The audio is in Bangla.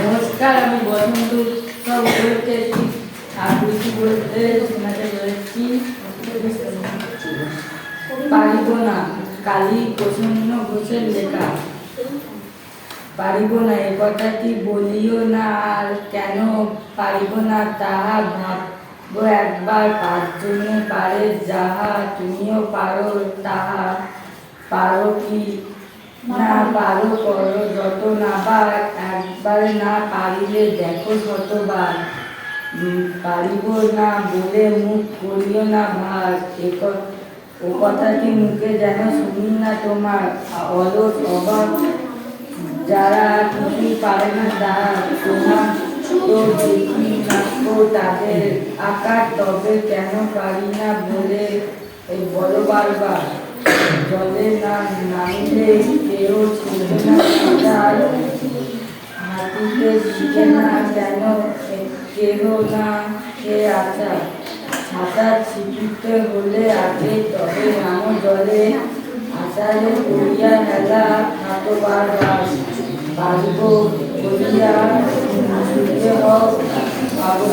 নমস্কার, আমি বসন্ত উৎসব উপলক্ষে একটি আবৃত্তি বলতে শোনাতে চলেছি। পারিব না, কালী প্রসন্ন ঘোষের লেখা। পারিব না এ কথাটি বলিও না, আর কেন পারিব না তাহা ভাববো একবার। পাঁচজনে পারে যাহা তুমিও পারো তাহা, পারো কি না পারো করো যত নাবার। একবার না পারিলে দেখো শতবার। পারিব না বলে মুখ করিও না ভার। ও কথাটি মুখে যেন শুনি না তোমার। অলস অবাক যারা কিছুই পারে না তারা, তোমার তো দেখি মাত্র তাদের আকার। তবে কেন পারি না বলে বলো বারবার। জলে না নামিলে কেউ ছুটে না সাঁতার, হাতিতে শিখে না কেন কেহ না সে আশা। সাঁতার শিখিতে হলে আগে তবে নামো জলে, আষাঢ়ে করিয়া হেলা হাতো বারবার। পারিব বলিয়া সুখে হোক পাবো।